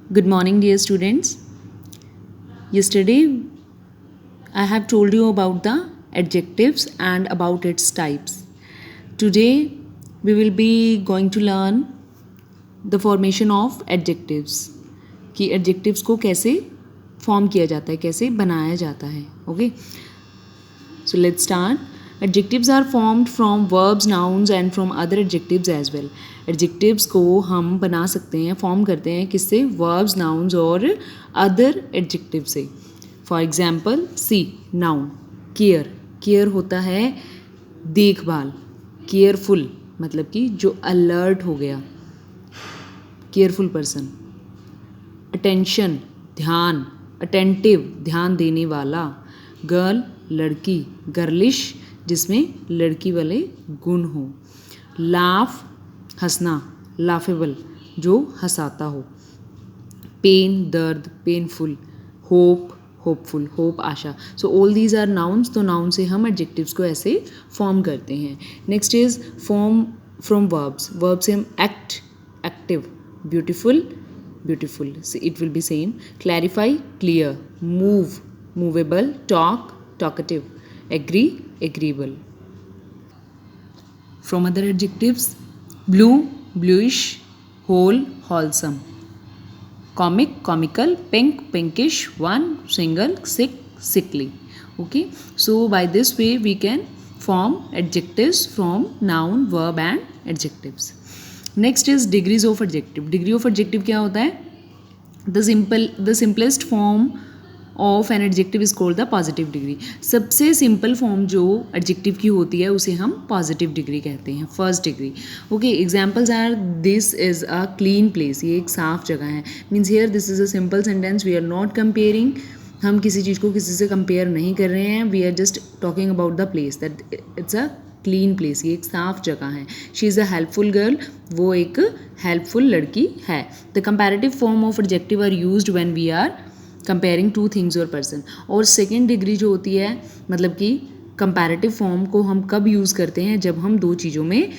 Good morning, dear students. Yesterday, I have told you about the adjectives and about its types. Today, we will be going to learn the formation of adjectives. कि adjectives को कैसे form किया जाता है, कैसे बनाया जाता है. Okay. So let's start. Adjectives are formed from verbs, nouns and from other adjectives as well. Adjectives को हम बना सकते हैं, फॉर्म करते हैं किससे? Verbs, nouns और other adjectives से. For example, see, noun, care. Care होता है देखभाल. Careful मतलब कि जो alert हो गया. Careful person. Attention, ध्यान. Attentive, ध्यान देने वाला. Girl, लड़की. Girlish, जिसमें लड़की वाले गुण हो. लाफ, हंसना. लाफेबल, जो हंसाता हो. पेन, दर्द. पेनफुल. Hope, hopeful. होप, आशा. So all these are nouns. तो नाउन से हम एडजेक्टिव्स को ऐसे फॉर्म करते हैं. Next is form from verbs. Verb से हम act, active. Beautiful, beautiful. It will be same. Clarify, clear. Move, movable. Talk, talkative. Agree, agreeable. From other adjectives, blue, bluish. Whole, wholesome. Comic, comical. Pink, pinkish. One, single. Sick, sickly. Okay, so by this way we can form adjectives from noun, verb and adjectives. Next is degrees of adjective. Degree of adjective क्या होता है? The simplest form of an adjective is called the positive degree. सबसे simple form जो adjective की होती है उसे हम पॉजिटिव डिग्री कहते हैं, first degree. Okay, examples are this is a clean place. ये एक साफ जगह है. Means here this is a simple sentence. We are not comparing. हम किसी चीज़ को किसी से कंपेयर नहीं कर रहे हैं. We are just talking about the place that it's a clean place. ये एक साफ जगह है. She is a helpful girl. वो एक हेल्पफुल लड़की है. The comparative form of adjective are used when we are comparing two things और पर्सन. और सेकेंड डिग्री जो होती है, मतलब कि कंपैरेटिव फॉर्म को हम कब यूज़ करते हैं? जब हम दो चीज़ों में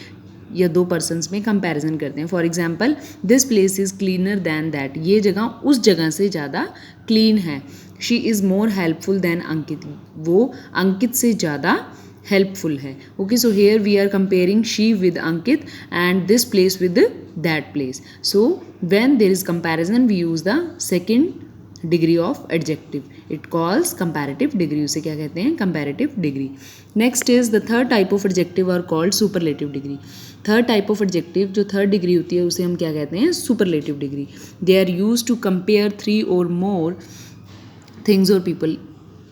या दो पर्सनस में कंपैरिजन करते हैं. For example, this place is cleaner than that. ये जगह उस जगह से ज़्यादा क्लीन है. She is more helpful than Ankit. वो अंकित से ज़्यादा हेल्पफुल है. Okay, so here we are comparing she with Ankit and this place with that place. So when there is comparison we use the second degree of adjective. It calls comparative degree. उसे क्या कहते हैं? Comparative degree. Next is the third type of adjective are called superlative degree. Third type of adjective जो third degree होती है उसे हम क्या कहते हैं? Superlative degree. They are use to compare three और मोर थिंग्स और पीपल.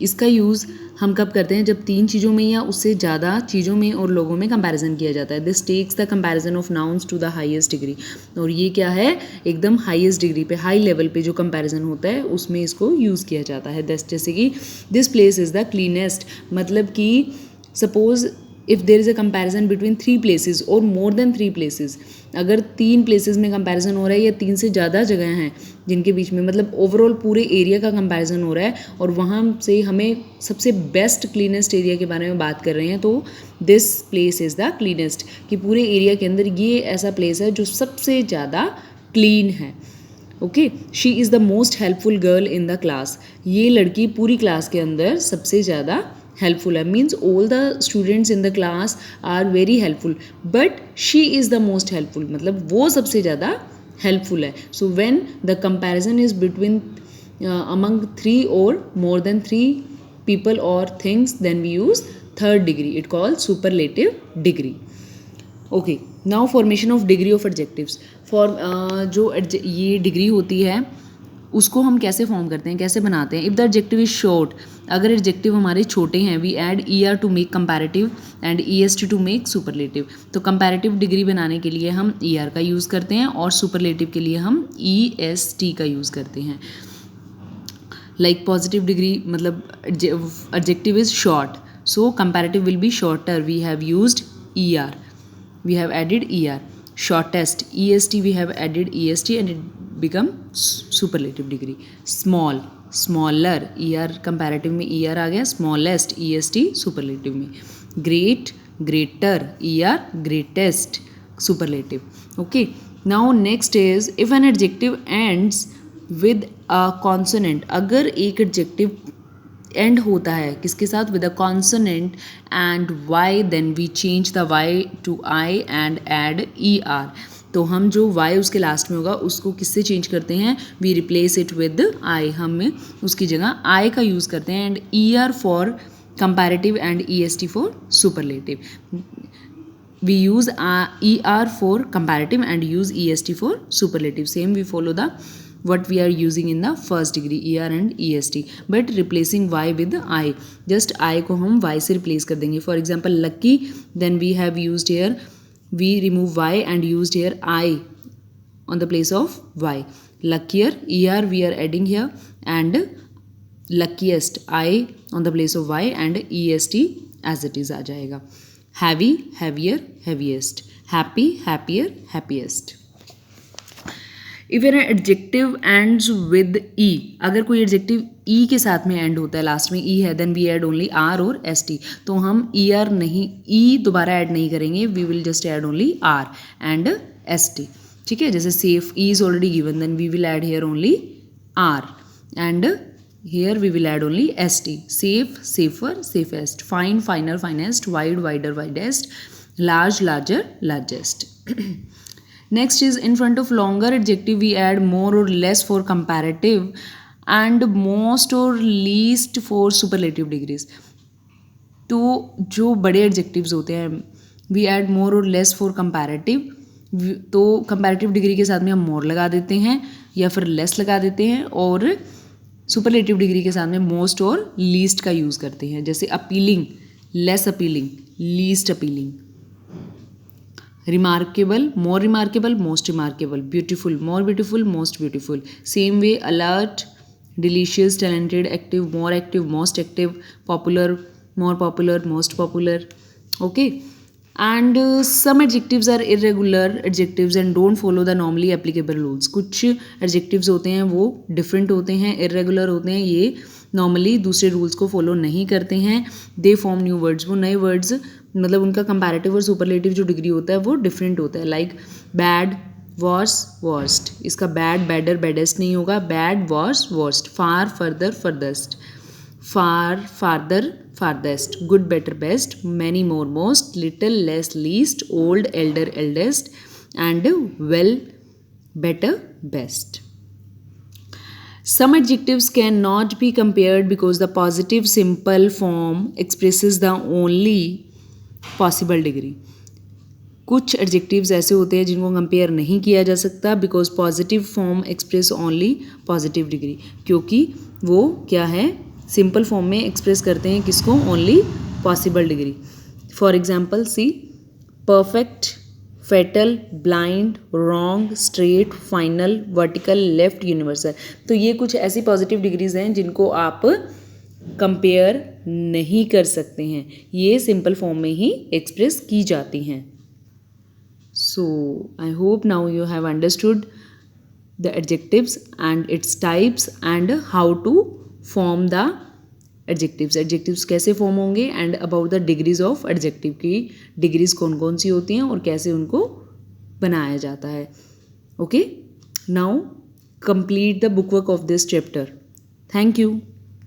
इसका यूज़ हम कब करते हैं? जब तीन चीज़ों में या उससे ज़्यादा चीज़ों में और लोगों में कंपैरिजन किया जाता है. This takes the comparison of nouns to the highest degree. और ये क्या है? एकदम हाईएस्ट डिग्री पे, हाई लेवल पे जो कंपैरिजन होता है उसमें इसको यूज़ किया जाता है. जैसे कि this place is the cleanest. मतलब कि suppose if there is a comparison between three places और मोर देन थ्री प्लेसेस. अगर तीन प्लेसेस में कंपैरिजन हो रहा है या तीन से ज़्यादा जगह हैं जिनके बीच में, मतलब ओवरऑल पूरे एरिया का कंपैरिजन हो रहा है और वहाँ से हमें सबसे बेस्ट क्लीनेस्ट एरिया के बारे में बात कर रहे हैं, तो this place is the cleanest. कि पूरे एरिया के अंदर ये ऐसा प्लेस है जो सबसे ज़्यादा क्लीन है. Okay, she is the most helpful girl in the class. ये लड़की पूरी क्लास के अंदर सबसे ज़्यादा helpful है. means all the students in the class are very helpful but she is the most helpful. मतलब वो सबसे ज़्यादा helpful है. so when the comparison is between among three or more than three people or things, then we use third degree. it called superlative degree. okay, now formation of degree of adjectives. for जो ये degree होती है उसको हम कैसे form करते हैं, कैसे बनाते हैं? If the adjective is short. अगर एडजेक्टिव हमारे छोटे हैं, we add E R to make comparative and E S T to make superlative. तो कंपैरेटिव डिग्री बनाने के लिए हम ई आर का यूज़ करते हैं और सुपरलेटिव के लिए हम ई एस टी का यूज़ करते हैं. लाइक पॉजिटिव डिग्री मतलब adjective is short, so comparative will be shorter. We have used E R, we have added E R. shortest, est we have added est and it become superlative degree. small, smaller, er comparative में er आ गया. smallest, est superlative में. great, greater, er greatest superlative. okay, now next is if an adjective ends with a consonant, अगर एक adjective end होता है किसके साथ, with a consonant and Y, then we change the Y to I and add E R. तो हम जो Y उसके लास्ट में होगा उसको किससे चेंज करते हैं, we replace it with I, हम उसकी जगह आई का यूज़ करते हैं, and E R for comparative and E S T for superlative. we use er for comparative and use est for superlative. Same we follow the what we are using in the first degree, er and est, but replacing y with I, just I को हम y से replace कर देंगे. For example lucky, then we have used here, we remove y and used here I on the place of y. Luckier, er we are adding here, and luckiest I on the place of y and est as it is आ जाएगा. Heavy, heavier, heaviest, happy, happier, happiest. If an adjective ends with E, अगर कोई adjective ई के साथ में and होता है, last में ई है, then we add only R और एस टी. तो हम ई आर नहीं, ई दोबारा ऐड नहीं करेंगे, we will just add only R and S T. ठीक है, जैसे safe, E is already given, then we will add here only R and here we will add only st. Safe, safer, safest. Fine, finer, finest. Wide, wider, widest. Large, larger, largest. Next is in front of longer adjective we add more or less for comparative and most or least for superlative degrees. तो जो बड़े adjectives होते हैं we add more or less for comparative, तो comparative degree के साथ में हम मोर लगा देते हैं या फिर लेस लगा देते हैं, और सुपरलेटिव डिग्री के साथ में मोस्ट और लीस्ट का यूज़ करते हैं. जैसे appealing, less appealing, least appealing. Remarkable, more remarkable, most remarkable. Beautiful, more beautiful, most beautiful. Same way alert, delicious, talented, active, more active, most active. Popular, more popular, most popular. Okay, and some adjectives are irregular adjectives and don't follow the normally applicable rules. कुछ adjectives होते हैं वो different होते हैं, irregular होते हैं, ये normally दूसरे rules को follow नहीं करते हैं. they form new words, वो नए words, मतलब उनका comparative और superlative जो degree होता है वो different होता है. like bad, worse, worst. इसका bad, better, baddest नहीं होगा, bad, worse, worst. far, further, furthest. far, farther, farthest. good, better, best. many, more, most. little, less, least. old, elder, eldest. and well, better, best. Some adjectives cannot be compared because the positive simple form expresses the only possible degree. कुछ adjectives ऐसे होते हैं जिनको compare नहीं किया जा सकता because positive form express only positive degree, क्योंकि वो क्या है, सिंपल फॉर्म में एक्सप्रेस करते हैं किसको, only possible degree. For example see, perfect, fatal, blind, wrong, straight, final, vertical, left, universal. तो ये कुछ ऐसी पॉजिटिव डिग्रीज हैं जिनको आप कंपेयर नहीं कर सकते हैं, ये सिंपल फॉर्म में ही एक्सप्रेस की जाती हैं. So I hope now you have understood the adjectives and its types and how to form the adjectives. Adjectives कैसे form होंगे and about the degrees of adjective की degrees कौन कौन सी होती हैं और कैसे उनको बनाया जाता है. Okay, now complete the bookwork of this chapter. Thank you.